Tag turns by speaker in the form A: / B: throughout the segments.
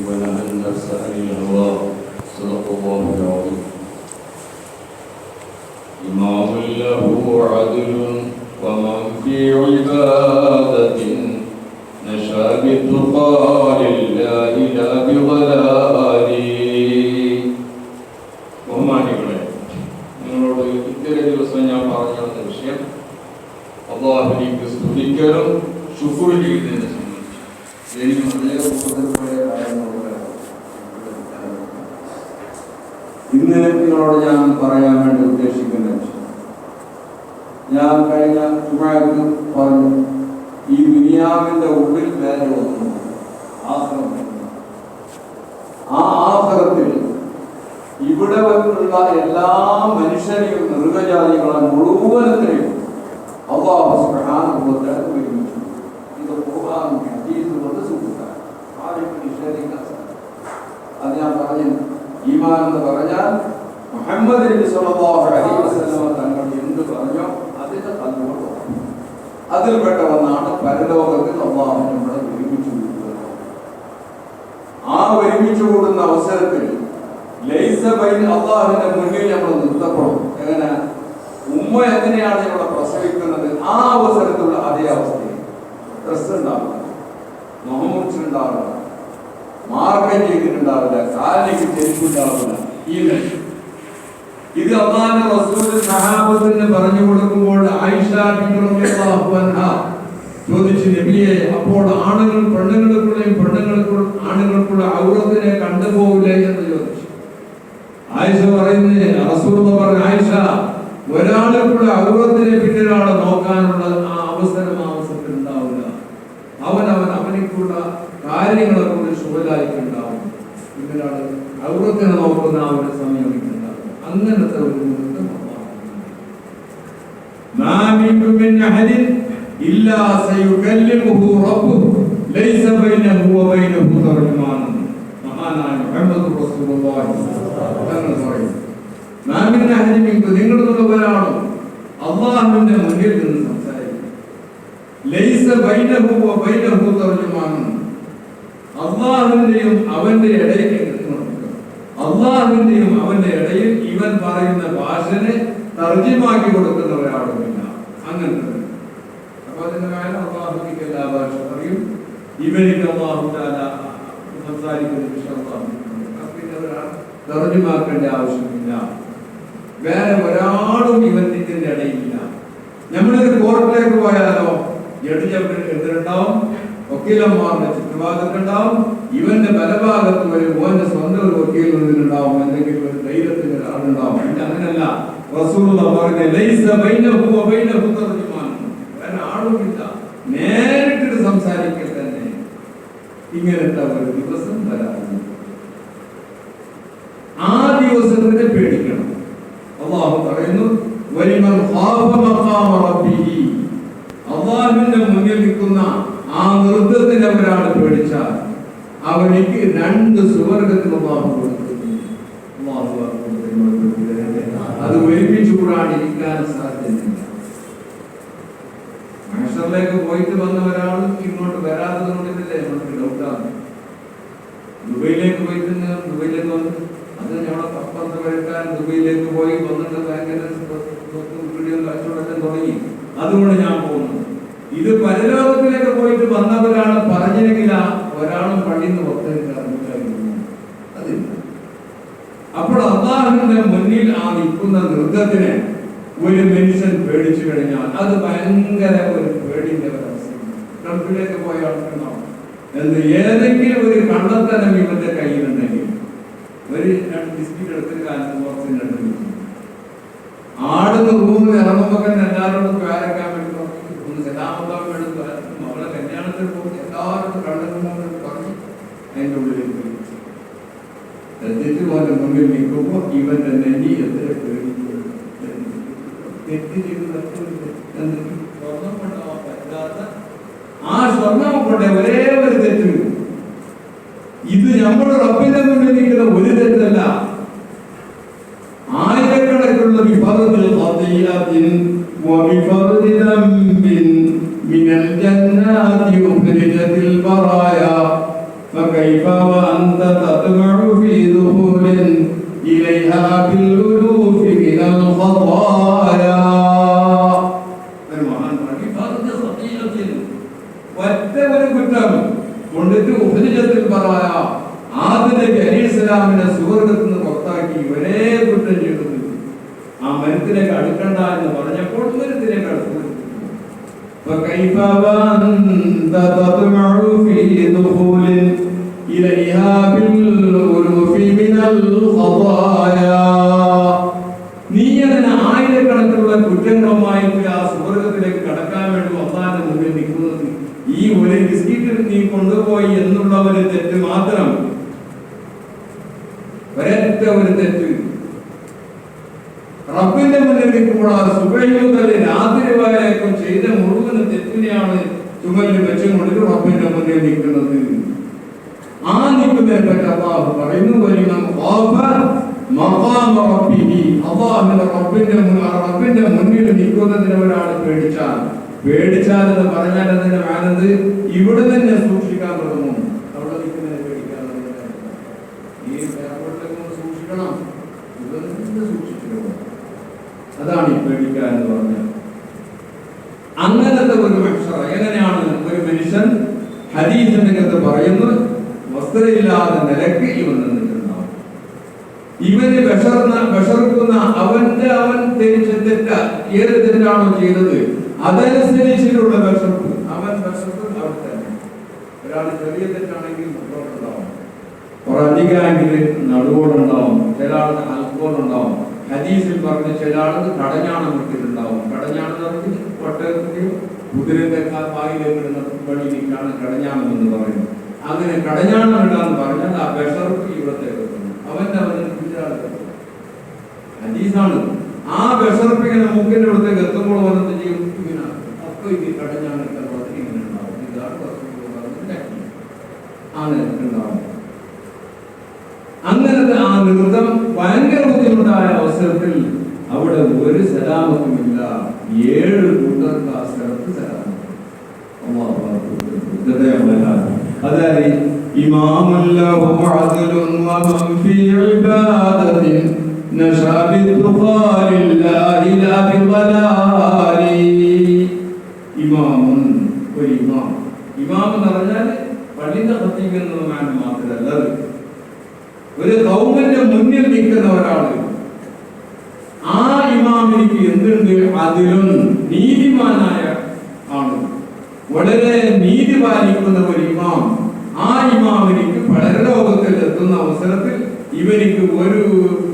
A: ونهى النفس عن الهوى صدق الله العظيم. إمام له عدل ومن في عبادة نشا بالتقى لله لا بضلال. ബഹുമാനികളെ, നിങ്ങളോട് ഇത്തരം ദിവസം ഞാൻ പറഞ്ഞ വിഷയം അല്ലാഹുവിനെ സ്തുതിക്കലും ശുക്ർ ചെയ്യുന്നതിനെ സംബന്ധിച്ച് എനിക്ക് വളരെ ഉപകാരമായ കാര്യങ്ങളുണ്ട്. ഇന്ന് നിങ്ങളോട് ഞാൻ പറയാൻ വേണ്ടി ഉദ്ദേശിക്കുന്ന വിഷയം, ഞാൻ കഴിഞ്ഞ ചുമക്ക് പറഞ്ഞു, ഈ ദുനിയാവിന്റെ ഉള്ളിൽ വേറെ ഒന്നും ആഖിറത്ത്. ആ ആഖിറത്തിൽ ഇവിടെ ഉള്ള എല്ലാ മനുഷ്യരെയും മൃഗജാതികളെ മുഴുവനത്തിനെയും അല്ലാഹു സുബ്ഹാനഹു വ തആല ഒരുമിച്ചു. ഇത് ഖുർആൻ ഹദീസ് കൊണ്ട് സൂചിപ്പിക്കാൻ ആരെയും നിഷേധിക്കാൻ സാധിക്കും. അത് ഞാൻ പറഞ്ഞു. ഈമാൻ എന്ന് പറഞ്ഞാൽ മുഹമ്മദ് നബി സ്വല്ലല്ലാഹു അലൈഹി വസല്ലം തങ്ങൾ എന്ത് പറഞ്ഞോ അതിന്റെ തലമുറ അതിൽപ്പെട്ട ഒന്നാണ് പരലോകത്തിൽ അല്ലാഹു നമ്മളെ ഒരുമിച്ച് കൂടുന്നത്. ആ ഒരുമിച്ച് കൂടുന്ന അവസരത്തിൽ ലൈസ ബൈന അല്ലാഹുവിന്റെ മുന്നിൽ നമ്മൾ നിർത്തപ്പെടും. എങ്ങനെ? ഉമ്മ എങ്ങനെയാണ് ഇവിടെ പ്രസവിക്കുന്നത്, ആ അവസരത്തിലുള്ള അതേ അവസ്ഥയിൽ ഡ്രസ് ഉണ്ടാവില്ല, മുഖമുറിച്ചിട്ടുണ്ടാവില്ല, മാർക്കം ചെയ്തിട്ടുണ്ടാവില്ല, കാലിലേക്ക് ചെരുപ്പുണ്ടാവില്ല. ഇത് അല്ലാഹുവിന്റെ റസൂൽ സഹാബത്തിന് പറഞ്ഞു കൊടുക്കുമ്പോൾ ആയിഷ ബിബി റളിയല്ലാഹു അൻഹ ചോദിച്ചു, നബിയെ, അപ്പോൾ ആണുങ്ങൾ പെണ്ണുങ്ങൾക്കുള്ളയും പെണ്ണുങ്ങൾക്കുള്ള ആണുങ്ങൾക്കുള്ള ഔറത്തിനെ കണ്ടുപോകില്ലേ എന്ന് ചോദിച്ചു. ആയിഷ പറയുന്നത്, റസൂലുള്ളാഹി പറഞ്ഞു, ആയിഷ, ഒരാൾക്കുള്ള ഔറത്തിനെ പിന്നൊരാളെ നോക്കാനുള്ള ആ അവസരത്തിൽ ഉണ്ടാവില്ല. അവനിക്കുള്ള കാര്യങ്ങളെ കൊണ്ട് ശുഭലായിട്ടുണ്ടാവും. പിന്നൊരാള് ഔറത്തിനെ നോക്കുന്ന ആ ഒരു സമയം ഉണ്ടാവും. അങ്ങനത്തെ ഒരു മുഹൂർത്തം മാ മിൻകും മിൻ അഹദിൻ ഇല്ലാ സയുകല്ലിമുഹു റബ്ബുഹു ലൈസ ബൈനഹു വ ബൈനഹു തർജുമാൻ. മഹാനായ മുഹമ്മദ് റസൂലുള്ളാഹി തങ്ങൾ പറയും, മാ മിൻ അഹദിൻ മിൻകും, നിങ്ങളുടെ ഒരാളും അല്ലാഹുവിന്റെ മുന്നിൽ നിന്ന് സംസാരിക്കും. ലൈസ ബൈനഹു വ ബൈനഹു തർജുമാൻ, അല്ലാഹുവിന്റെയും അവന്റെ ഇടയിൽ ഇവൻ പറയുന്ന ഭാഷനെ തർജിമാക്കി കൊടുക്കുന്ന ഒരാളുമില്ല. അങ്ങനത്തെ അപ്പൊ അതിന്റെ കാര്യം അല്ലാഹുവിന്റെ എല്ലാ ഭാഷ പറയും. ഇവനിക്ക് അല്ലാഹു തആല സംസാരിക്കുന്ന വിഷയം പിന്നെ ഒരാൾ തർജിമാക്കേണ്ട ആവശ്യമില്ല. വേറെ ഒരാളും ഇവന്റെ ഇടയിലില്ല. നമ്മളൊരു കോർട്ടിലേക്ക് പോയാലോ ജഡ്ജി എതിരുണ്ടാവും, വക്കീലന്മാരുടെ ചുറ്റുഭാഗത്തുണ്ടാവും, ഇവന്റെ ബലഭാഗത്ത് വരും ഓന്റെ സ്വന്തം ഒരു വക്കീൽ നിന്നുണ്ടാവും, എന്തെങ്കിലും ഒരു ധൈര്യത്തിന് ഒരാളുണ്ടാവും. അങ്ങനല്ല, റസൂലുള്ളാഹി പറയുന്നത് ലൈസ ബൈനഹു വ ബൈനഹു തർജുമാൻ, ഒരാളുമില്ല, നേരിട്ട് സംസാരിക്കൽ തന്നെ. ഇങ്ങനത്തെ ഒരു ദിവസം വരാറുണ്ട്. ആ ദിവസത്തിന് പേടിക്കണം. അല്ലാഹു പറയുന്നു, വലിമൻ ഖാഫ മഖാമ റബ്ബിഹി, അല്ലാഹുവിന്റെ മുന്നിൽ നിൽക്കുന്ന ആ നൃത്തത്തിന് ഒരാൾ പേടിച്ചാൽ അവനിക്ക് 2 സുവർഗത്തിൽ അല്ലാഹു കൊടുക്കുന്നു. അത് ഒരുമിച്ച് കൂടാണ്ടിരിക്കാൻ സാധ്യതയില്ല. മഹ്ശറിലേക്ക് പോയിട്ട് വന്ന ഒരാൾ ഇങ്ങോട്ട് വരാത്തത് കൊണ്ടില്ലേ നമുക്ക് ഡൗട്ടാണ്. ദുബൈയിലേക്ക് പോയിട്ട് ദുബൈയിലേക്ക് വന്ന് അത് ഞങ്ങളെ അപ്പുറത്ത് വരക്കാൻ ദുബൈയിലേക്ക് പോയി വന്നിട്ട് ഭയങ്കര വീഡിയോ കച്ചവടം തുടങ്ങി. അതുകൊണ്ട് ഞാൻ പോകുന്നു. ഇത് പരലോകത്തിലേക്ക് പോയിട്ട് വന്നവരാണ് പറഞ്ഞെങ്കിൽ ഒരാളും പള്ളിന്ന് പുറത്തേക്കായിരുന്നു അതില്ല. അപ്പോൾ അല്ലാഹുവിന്റെ മുന്നിൽ ആ നിൽക്കുന്ന നൃത്തത്തിനെ ഒരു മനുഷ്യൻ പേടിച്ചു കഴിഞ്ഞാൽ അത് ഭയങ്കര ഒരു പേടിന്റെ ഒരവസ്ഥ. ഗൾഫിലേക്ക് പോയ ആൾക്കുണ്ടാവും എന്ത് ഏതെങ്കിലും ഒരു കള്ളത്തനം ഇവന്റെ കയ്യിലുണ്ടെങ്കിൽ ഒരു 2 ബിസ്ക്കറ്റ് എടുത്തിട്ട് കാലത്ത് പുറത്തിന് 2 ആടുന്ന റൂമിൽ ഇറങ്ങുമ്പോൾ എല്ലാവരോടും പേരക്കാൻ വേണ്ടി സലാമത്താൻ വേണ്ടി മകളെ കല്യാണത്തിൽ പോയി എല്ലാവരോടും കള്ളങ്ങൾ പറഞ്ഞ് അതിൻ്റെ ഉള്ളിലേക്ക് പോയി തെറ്റ് പോലെ മുന്നിൽ നിൽക്കുമ്പോൾ ഇവന്റെ നെഞ്ഞി എത്ര പേടിക്കും. തെറ്റ് ചെയ്ത് സ്വർണം കൊണ്ടാവാൻ പറ്റാത്ത ആ സ്വർണം കൊണ്ട് ഒരേ ഒരു തെറ്റ്. ഇത് നമ്മുടെ റബ്ബിന്റെ മുന്നിൽ നിൽക്കുന്ന ഒരു തെറ്റല്ല, ആയിരക്കണക്കുള്ള വിഫർദിൽ ഖദിയത്തിൻ വബിഫർദി ദംബിൻ മിനൽ ജന്നാതി ഉഖ്രിജത്തിൽ ബറായ فكيف وأنت تطمع في دخول إليها بالألوف من الخطايا കൊണ്ടിട്ട് ഉപനിഷത്തിൽ പറയാ ആദ്യ അലൈഹിസ്സലാമിനെ സുവർഗത്തിൽ നിന്ന് പുറത്താക്കി ഒരേ കുറ്റം ചെയ്തത് ആ മരത്തിലേക്ക് അടുക്കണ്ട എന്ന് പറഞ്ഞപ്പോൾ മരത്തിലേക്ക് അടുത്തു. فكيف وأنت تطمع في دخول إليها بالألوف من الخطايا നീ അതിന് ആയിരക്കണക്കിനുള്ള കുറ്റങ്ങളുമായിട്ട് ആ സുവർഗത്തിലേക്ക് കടക്കാൻ വേണ്ടി അല്ലാഹുവിന്റെ മുന്നിൽ നിൽക്കുന്നത് ഈ ഒരു ബിസ്കറ്റ് നീ കൊണ്ടുപോയി എന്നുള്ള ഒരു തെറ്റ് മാത്രം, ഒരൊറ്റ ഒരു തെറ്റ് റബ്ബിന്റെ മുന്നിൽ നിൽക്കുമ്പോൾ ആ സുബഹി മുതൽ രാത്രി വരേക്കും ചെയ്ത മുഴുവൻ തെറ്റിനെയാണ് ചുമലിൽ വെച്ചുകൊണ്ട് റബ്ബിന്റെ മുന്നിൽ നിൽക്കുന്നത്. ആ നിൽക്കുന്നതിനെ പറ്റി അല്ലാഹു പറയുന്നു, റബ്ബിന്റെ മുന്നിൽ നിൽക്കുന്നതിന് ഒരാൾ പേടിച്ചാൽ എന്ന് പറഞ്ഞാൽ അതിന്റെ മാനത് ഇവിടെ തന്നെ സൂക്ഷിക്കാൻ തുടങ്ങും. അവിടെ നിൽക്കുന്നതിനെ പേടിക്കാൻ ഈ എയർപോർട്ടിലേക്ക് സൂക്ഷിക്കണം, ഇവിടെ നിന്ന് സൂക്ഷിക്കണം. അതാണ് ഈ പേടിക്കുക എന്ന് പറഞ്ഞാൽ. അങ്ങനത്തെ ഒരു മനുഷ്യർ എങ്ങനെയാണ് ഒരു മനുഷ്യൻ ഹദീസിനകത്ത് പറയുന്നത്, വസ്ത്രമില്ലാതെ നിലക്ക് ഇവൻ നിന്നിട്ടുണ്ടാവും. ഇവന് വിഷർക്കുന്ന അവൻ ധരിച്ച തെറ്റ ഏത് തെറ്റാണോ ചെയ്തത് അതനുസരിച്ചിട്ടുള്ള വിഷർപ്പ്, അവൻ വിഷർപ്പ് അവിടെ തന്നെ. ഒരാൾ ചെറിയ തെറ്റാണെങ്കിൽ മുട്ടോട്ടുണ്ടാവും, അധികമെങ്കിൽ നടുവോടുണ്ടാവും, ചില ആൾക്ക് അൽക്കോളുണ്ടാവും. ഹദീസിൽ പറഞ്ഞ ചില ആൾക്ക് കടഞ്ഞാണം വിട്ടിട്ടുണ്ടാവും. കടഞ്ഞാണം പറഞ്ഞ് ഒട്ടകത്തിന്റെയും കുതിരന്റെ പായിലേക്ക് വഴിയിലേക്കാണ് കടഞ്ഞാണം എന്ന് പറയുന്നത്. അങ്ങനെ കടഞ്ഞാണം ഇടാന്ന് പറഞ്ഞാൽ ആ വിഷർപ്പ് ഇവിടത്തേക്ക് അവന്റെ ഹദീസാണ്. ആ വിഷർപ്പിങ്ങനെ മൂക്കിന്റെ അടുത്തേക്ക് എത്തുമ്പോൾ വന്നത് ചെയ്യും, ഇങ്ങനെ അപ്പൊ ഇത് കടഞ്ഞാണ് ഇങ്ങനെ ഉണ്ടാവും. ഇതാണ് ഉണ്ടാവും. അങ്ങനത്തെ ആ നൃത്തം ഭയങ്കര ബുദ്ധിമുട്ടായ അവസരത്തിൽ അവിടെ ഒരു സലാമത്തുമില്ല. 7 കൂട്ടർക്ക് ആ സ്ഥലത്ത് സലാമത്ത്. അതായത് ഇമാമുല്ലഹു അദ്ലുൻ വമൻ ഫീ ഇബാദത്തിൻ നശാ ബിദ്ഖാലില്ലാഹി ലാ ബിളലാലി. ഇമാമുൻ, ഒരു ഇമാം. ഇമാം എന്ന് പറഞ്ഞാൽ പള്ളിയുടെ ഖത്തീബ് എന്ന മാത്രമല്ല, ഒരു ഖൗമിന്റെ മുന്നിൽ നിൽക്കുന്ന ഒരാള്. ആ ഇമാമിനിക്ക് എന്തുണ്ട്? അതിലും നീതിമാനായ ആണ്, വളരെ നീതി പാലിക്കുന്ന ഒരു ഇമാം. ആ ഇമാമിനിക്ക് പരലോകത്തിൽ എത്തുന്ന അവസരത്തിൽ ഇവനിക്ക് ഒരു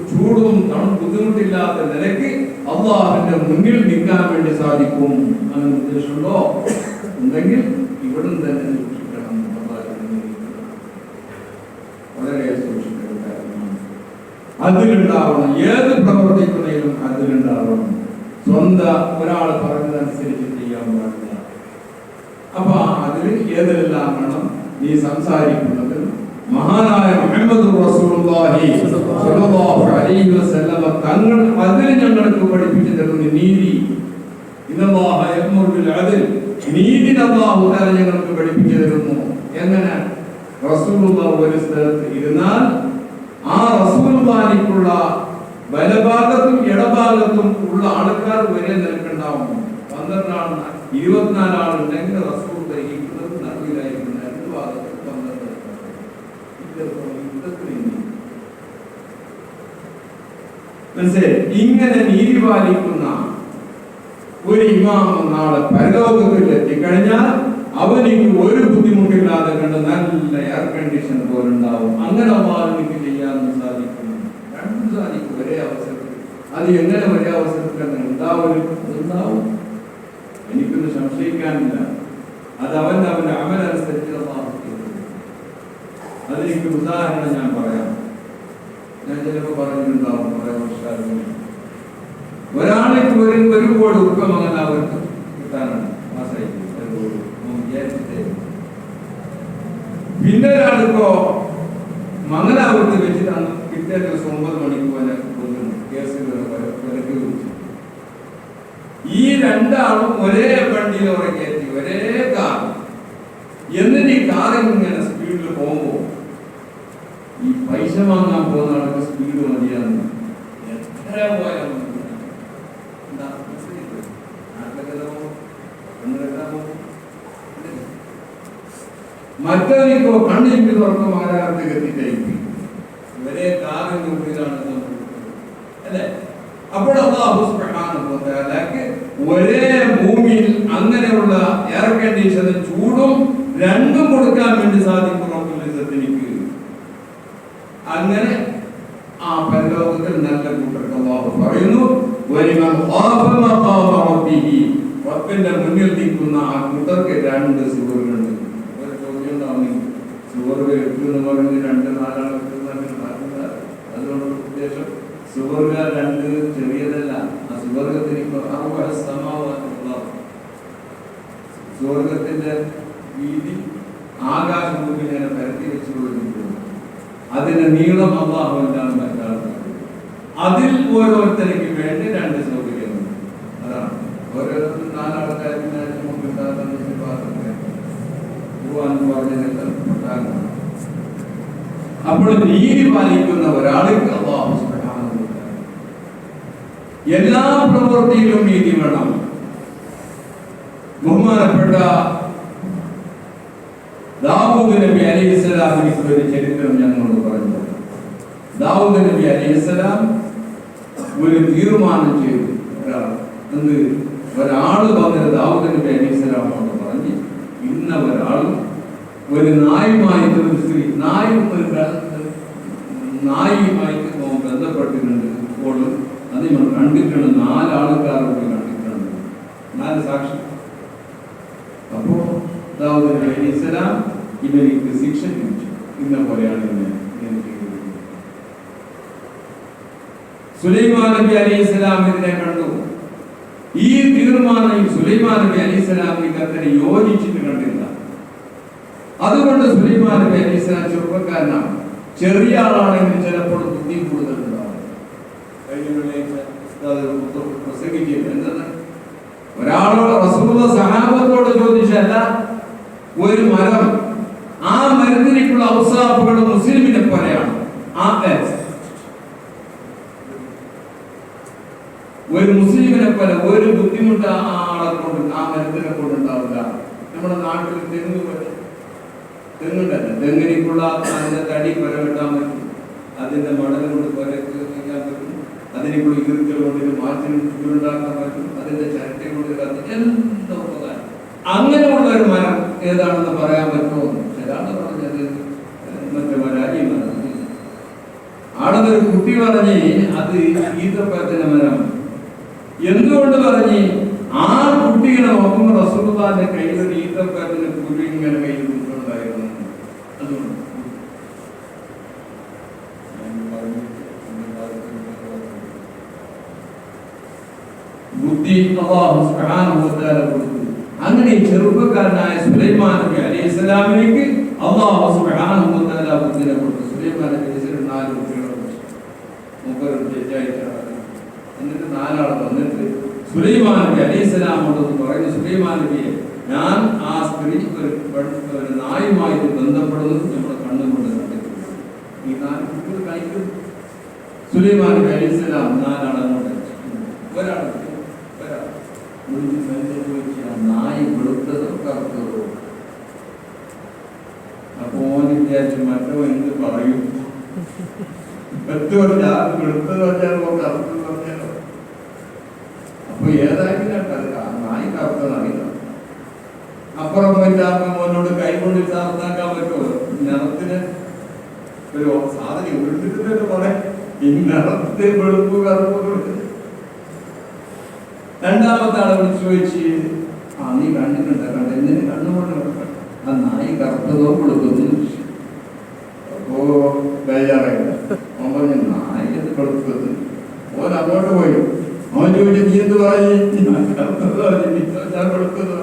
A: ചൂടും ബുദ്ധിമുട്ടില്ലാത്ത നിലയ്ക്ക് അല്ലാഹുവിന്റെ മുന്നിൽ നിൽക്കാൻ വേണ്ടി സാധിക്കും. അങ്ങനെ ഉദ്ദേശമുണ്ടോ? ഉണ്ടെങ്കിൽ ഇവിടെ തന്നെ സൂക്ഷിക്കണം. വളരെ സൂക്ഷിക്കേണ്ട കാര്യമാണ്. അതിലുണ്ടാവണം. ഏത് പ്രവർത്തിക്കുന്നതിലും അതിലുണ്ടാവണം. സ്വന്തം ഒരാൾ പറഞ്ഞതനുസരിച്ച് ചെയ്യാൻ പാടില്ല. അപ്പൊ അതിൽ ഏതെല്ലാം വേണം നീ സംസാരിക്കുന്നത്? മഹാനായ മുഹമ്മദ് റസൂലുള്ളാഹി സ്വല്ലല്ലാഹു അലൈഹി വസല്ലം തങ്ങൾ അതിൽ ഞങ്ങൾക്ക് പഠിപ്പിച്ചു തരുന്ന നീതി. ഇന്നല്ലാഹ യഅ്മുറു ബിൽ അദ്ൽ, നീതി അല്ലാഹു തആല ഞങ്ങൾക്ക് പഠിപ്പിച്ചു തരുന്നു. എങ്ങനെ? റസൂലുള്ളാഹി ഒരു സ്ഥലത്ത് ഇരുന്നാൽ ആ റസൂലുള്ളാഹിക്കുള്ള വലഭാഗത്തും ഇടഭാഗത്തും ഉള്ള ആൾക്കാർ ഒരേ നിലക്കുണ്ടാവും. 12 ആൾ 24 ആളുണ്ടെങ്കിൽ റസൂൽ ധരിക്കുന്നത് നടുവിലായിരിക്കും. 2 ഭാഗത്ത് 12. ഇങ്ങനെ നീതി പാലിക്കുന്ന ഒരു ഇമാം നാളെ പരലോകത്തിൽ എത്തിക്കഴിഞ്ഞാൽ അവനിക്ക് ഒരു ബുദ്ധിമുട്ടില്ലാതെ കണ്ട് നല്ല എയർ കണ്ടീഷൻ പോലുണ്ടാവും. അങ്ങനെ അവനിക്ക് ചെയ്യാൻ സാധിക്കും. രണ്ടും സാധിക്കും ഒരേ അവസരത്തിൽ. അത് എങ്ങനെ ഒരേ അവസരത്തിൽ അങ്ങനെ ഉണ്ടാവും? എനിക്കൊന്നും സംശയിക്കാനില്ല. അത് അവന്റെ അമലനുസരിച്ച് അതിലേക്ക് ഉദാഹരണം ഞാൻ പറയാം. ഞാൻ ചിലപ്പോൾ പറഞ്ഞിട്ടുണ്ടാവും കുറെ വർഷങ്ങൾ. ഒരാൾക്ക് ഒരു കോടി ഉപ്പ അങ്ങനെ അവർക്ക് കിട്ടാനാണ് മാസമായി പിന്നെ ഒരാളിപ്പോ മംഗലാപുരത്ത് വെച്ചിട്ട് അന്ന് പിറ്റേ ദിവസം 9 മണിക്ക് പോലെ കേസ് വിലക്ക് വിളിച്ചു. ഈ 2 ആളും ഒരേ വണ്ടിയിൽ ഉറക്കേറ്റി, ഒരേ കാർ. എന്നിട്ട് ഈ കാറിൽ ഇങ്ങനെ സ്പീഡിൽ പോകുമ്പോൾ ഈ പൈസ വാങ്ങാൻ പോകുന്ന ആൾക്ക് സ്പീഡ് മതിയാന്ന് എത്ര പോയാൽ മറ്റവനിക്കോ കണ്ണിക്ക് തുറക്കും ആരാധനക്ക് എത്തിക്കഴിക്കും ഒരേ കാറിന്റെ ഉള്ളിലാണ് അല്ലെ. അപ്പോൾ അല്ലാഹു സുബ്ഹാനഹു വ തആലക്ക് ഒരേ ഭൂമിയിൽ അങ്ങനെയുള്ള എയർ കണ്ടീഷനും ചൂടും രണ്ടും കൊടുക്കാൻ വേണ്ടി സാധിക്കും. റബ്ബുലിസത്തിനിക്ക് അങ്ങനെ ആ പരലോകത്തിൽ നല്ല കൂട്ടർക്ക് അല്ലാഹു പറയുന്നു, വലിമൻ ഖാഫ മഖാമ റബ്ബിഹി, റബ്ബിന്റെ മുന്നിൽ നിൽക്കുന്ന ആ കൂട്ടർക്ക് രണ്ട് സുവർഗുണ്ട്. ഒരു ചോദ്യം ഉണ്ടാവുന്നു, സുവർഗ എട്ടെന്ന് പറഞ്ഞ് 2-4 ആൾ അതുകൊണ്ട് ഉദ്ദേശം സുവർഗ 2 ചെറിയതല്ല. ആ സുവർഗത്തിന് സുവർഗത്തിന്റെ വീതി ആകാശഭൂമി ഇങ്ങനെ പരത്തി വെച്ചു കൊടുക്കുന്നു. അതിന്റെ നീളം അല്ലാഹു എന്താണ് മറ്റാളുകൾ. അതിൽ ഓരോരുത്തർക്ക് വേണ്ടി 2 സൗകര്യങ്ങൾ. അതാണ് ഓരോ 4 ആൾക്കാർക്ക് പറഞ്ഞ. അപ്പോൾ നീതി പാലിക്കുന്ന ഒരാൾക്ക് അല്ലാഹു സുബ്ഹാനഹു വ തആല എല്ലാ പ്രവൃത്തിയിലും നീതി വേണം. ബഹുമാനപ്പെട്ട ദാവൂദ് നബി അലൈഹിസ്സലാമിനെ ഒരു ചരിത്രം ഞങ്ങളോട് പറഞ്ഞു. ദാവൂദ് നബി അലൈഹിസ്സലാം ഒരു തീരുമാനം ചെയ്തു. ഒരാള് വന്നിട്ട് ദാവൂദ് നബി അലൈഹിസ്സലാമോട് പറഞ്ഞ്, ഇന്ന ഒരാളും ഒരു നായുമായിട്ട് ഒരു സ്ത്രീ നായുമായിട്ട് ബന്ധപ്പെട്ടിട്ടുണ്ട്. അപ്പോൾ അത് നമ്മൾ കണ്ടിട്ടുണ്ട്. 4 ആൾക്കാരോട് കണ്ടിട്ടുണ്ട്, 4 സാക്ഷി. അപ്പോ ദാവൂദ് നബി അലൈഹിസ്സലാം ഇവർക്ക് ശിക്ഷ വിധിച്ചു. ഇന്ന പോലെയാണ് സുലൈമാൻ നബി അലൈഹിസ്സലാം ഇതിനെ കണ്ടു. ഈ തീരുമാനം സുലൈമാൻ നബി അലൈഹിസ്സലാമിന് അത്ര യോജിച്ചിട്ട് കണ്ടില്ല. അതുകൊണ്ട് സുലൈമാൻ നബി അലൈഹിസ്സലാം ചെറുപ്പക്കാരനാണ്. ചെറിയ ആളാണെങ്കിൽ ചിലപ്പോൾ ബുദ്ധി കൂടുതലുണ്ടാവും. പ്രസംഗിച്ചില്ല എന്താണ്, ഒരാളോട് റസൂലുള്ളാഹി സഹാബത്തോട് ചോദിച്ചല്ല, ഒരു മരം, ആ മരത്തിലേക്കുള്ള ഔസാഫുകൾ മുസ്ലിമിനെ പോലെയാണ്. ഒരു മുസ്ലിമിനെ പോലെ ഒരു ബുദ്ധിമുട്ട് ആ ആളെ കൊണ്ട്, ആ മരത്തിനെ കൊണ്ടുണ്ടാവില്ല. നമ്മുടെ നാട്ടിൽ തെങ്ങുണ്ടല്ലോ, തെങ്ങിനേക്കുള്ള അതിന്റെ തടി പുര കെട്ടാൻ പറ്റും, അതിന്റെ മടൽ കൊണ്ട് പുര വയ്ക്കാൻ പറ്റും, അതിനേക്കുള്ള ഈർക്കൽ കൊണ്ട് മാറ്റിണ്ടാക്കാൻ പറ്റും, അതിന്റെ ചരട്ട കൊണ്ട് എന്താ ഉപകാരം. അങ്ങനെയുള്ള ഒരു മരം ഏതാണെന്ന് പറയാൻ പറ്റുമോ? ചിലാണ് പറഞ്ഞത് മറ്റേ മരാരി മരം. ആളൊരു കുട്ടി പറഞ്ഞ് അത് ഈത്തപ്പഴത്തിന്റെ മരം. എന്തുകൊണ്ട് പറഞ്ഞ്? ആ കുട്ടികളെ നോക്കുമ്പോൾ റസൂലുള്ളാഹിന്റെ കയ്യിൽ ഒരു ഈത്തപ്പഴത്തിന്റെ കുരു ഇങ്ങനെ കയ്യിൽ ഉണ്ടായിരുന്നു. അതുകൊണ്ട് ബുദ്ധി അല്ലാഹു സുബ്ഹാനഹു വ തആല കൊടുത്തു. അങ്ങനെ ചെറുപ്പക്കാരനായ സുലൈമാൻ നബി അലൈഹിസ്സലാമിലേക്ക് അല്ലാഹു സുബ്ഹാനഹു വ തആല ബുദ്ധിനെ കൊടുത്തു. സുലൈമാൻ നബി അലൈഹിസ്സലാം 4 കുട്ടികളെ എന്നിട്ട് 4 ആൾ വന്നിട്ട് സുലൈമാൻ നബി അലൈഹിസ്സലാമോട് പറയുന്നു, സുലൈമാൻ നബിയെ, ഞാൻ ആ സ്ത്രീ ഒരു നായുമായിട്ട് ബന്ധപ്പെടുന്നത് നമ്മുടെ കണ്ണുകൊണ്ട് കണ്ടിട്ടുണ്ട്. ഈ 4 കുട്ടികൾ കഴിക്കും. സുലൈമാൻ നബി അലൈഹിസ്സലാം 4 ആളങ്ങോട്ട് ഒരാൾ നായി വെളുത്തതോ കറുത്തതോ. അപ്പൊ ഓന് വിചാരിച്ചു മറ്റോ എന്ത് പറയും, വെളുത്തത് പറഞ്ഞാലോ കറുത്തത് പറഞ്ഞാലോ. അപ്പൊ ഏതായാലും നായി കറുത്തതറിയില്ല. അപ്പുറം പോയിട്ട് മോനോട് കൈകൊണ്ട് സാർത്താക്കാൻ പറ്റുമോ? നിറത്തിന് ഒരു സാധനം ഉരുട്ടിട്ട് പറയാം, ഈ നിറത്തെ വെളുപ്പ് കറുപ്പ്. രണ്ടാമത്തെ ആളെ വിളിച്ചു ചോദിച്ച്, നീ കണ്ടിട്ടുണ്ട്, എന്തിന് കണ്ണുകൊണ്ട് ആ നായി കറുത്തതോ വെളുത്തതോ? അപ്പോ ബേജാറായില്ല. അവൻ പറഞ്ഞു, നായി അത് വെളുത്തത്. ഓൻ അങ്ങോട്ട് പോയി. അവൻ ചോദിച്ചു, നീ എന്ത് പറഞ്ഞു? ഞാൻ വെളുത്തതോ?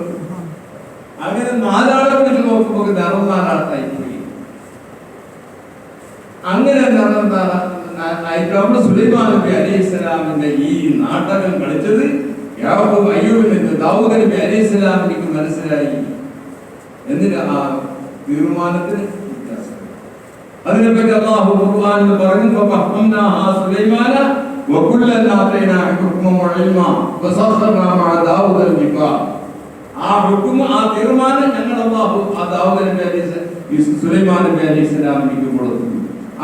A: അങ്ങനെ 4 ആളെ വിളിച്ച് നോക്കുമ്പോൾ നിറം 4 ആളായി പോയി. അങ്ങനെ നിറം ആയിട്ട് സുലൈമാൻ നബി അലൈഹിസ്സലാമിന്റെ ഈ നാടകം കളിച്ചത് യാക്കൂബ് അയ്യൂബിന് ദാവൂദ് നബി അലൈഹിസ്സലാമിന് മനസ്സിലായി. എന്നിട്ട് ആ തീരുമാനത്തിന് അതിനെപ്പറ്റി അല്ലാഹു ഖുർആനിൽ പറഞ്ഞു ഫഫഹംനാഹാ സുലൈമാന വകുല്ലൻ ആതൈനാ ഹുക്മൻ വഇൽമാ വസഖർനാ മഅ ദാവൂദൽ ജിബാൽ. ആ ഹുക്മ, ആ തീരുമാനം ഞങ്ങൾ അല്ലാഹു ആ ദാവൂദ് നബി അലൈഹി സുലൈമാൻ നബി അലൈഹി സ്വലാമിക്ക് കൊടുത്തു.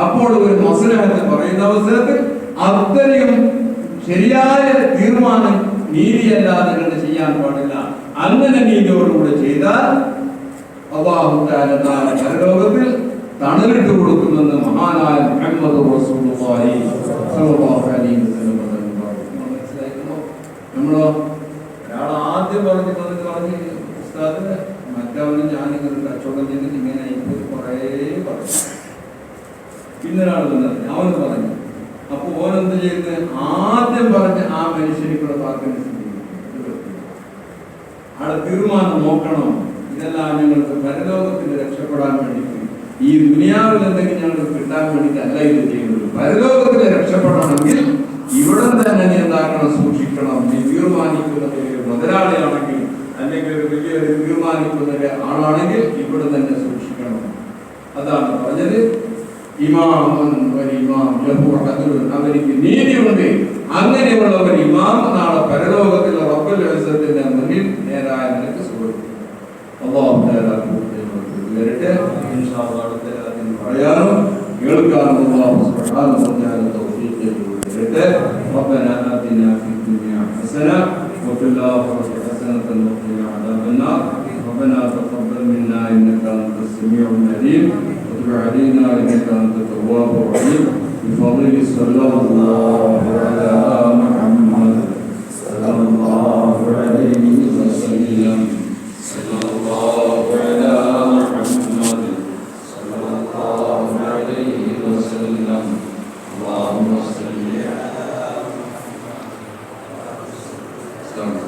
A: അപ്പോൾ ഒരു മസ്ലഹത്ത് പറയുന്ന അവസരത്തിൽ അത്രയും ശരിയായ തീരുമാനം നീതിയല്ലാതെ കണ്ട് ചെയ്യാൻ പാടില്ല. അങ്ങനെ നീതിയോടുകൂടെ ചെയ്താൽ അല്ലാഹു തആല പരലോകത്തിൽ തണലിട്ട് കൊടുക്കുമെന്ന് മഹാനായ മുഹമ്മദ് റസൂലുള്ളാഹി സ്വല്ലല്ലാഹു അലൈഹി വസല്ലം മനസ്സിലാക്കുന്നു. നമ്മളോ ഒരാൾ ആദ്യം പറഞ്ഞു ഉസ്താദ് മറ്റവന് ഞാനിങ്ങനെ കച്ചവടം ചെയ്തിട്ട് ഇങ്ങനെ കുറേ പറഞ്ഞു. പിന്നെ ഒരാൾ വന്നത് അവന് പറഞ്ഞു. അപ്പൊ ഓനെന്ത് ചെയ്യുന്നത്? ആദ്യം പറഞ്ഞ ആ മനുഷ്യനിക്കുള്ള വാക്കനുസരിച്ച് ആടെ തീരുമാനം നോക്കണം. ഇതെല്ലാം ഞങ്ങൾക്ക് പരലോകത്തിൽ രക്ഷപ്പെടാൻ വേണ്ടിയിട്ട്, ഈ ദുനിയാവിൽ എന്തെങ്കിലും ഞങ്ങൾക്ക് കിട്ടാൻ വേണ്ടിയിട്ടല്ല ഇത് ചെയ്യുന്നത്. പരലോകത്തിൽ രക്ഷപ്പെടണമെങ്കിൽ ഇവിടെ തന്നെ നീ എന്താക്കണം? സൂക്ഷിക്കണം. നീ തീരുമാനിക്കുന്നത് മുതലാളിയാണെങ്കിൽ അല്ലെങ്കിൽ ഒരു വലിയൊരു തീരുമാനിക്കുന്ന ആളാണെങ്കിൽ ഇവിടെ തന്നെ സൂക്ഷിക്കണം. അതാണ് പറഞ്ഞത്. അവർക്ക് നീതിയുണ്ട്. അങ്ങനെയുള്ള ഒരു ഇമാം നാളെ പരലോകത്തിലെ റബ്ബുൽ ഇസ്സത്തിന്റെ മുന്നിൽ നേരായ നിലക്ക് സുഖം. അല്ലാഹു തആല വരട്ടെ. ഇൻഷാ അല്ലാഹ് പറയാനും കേൾക്കാനും അല്ലാഹു സുബ്ഹാനഹു വ തആല തൗഫീഖ് ചെയ്യട്ടെ. റബ്ബനാ ആതിനാ ഫിദ് ദുനിയാ ഹസന വഫിൽ ആഖിറതി ഹസനതൻ വഖിനാ അദാബന്നാർ. ربنا تقبل منا انك انت السميع العليم وتب علينا انك انت التواب الرحيم بفضل صلى الله على محمد صلى الله عليه وسلم صلى الله على محمد صلى الله عليه وسلم اللهم صل على محمد.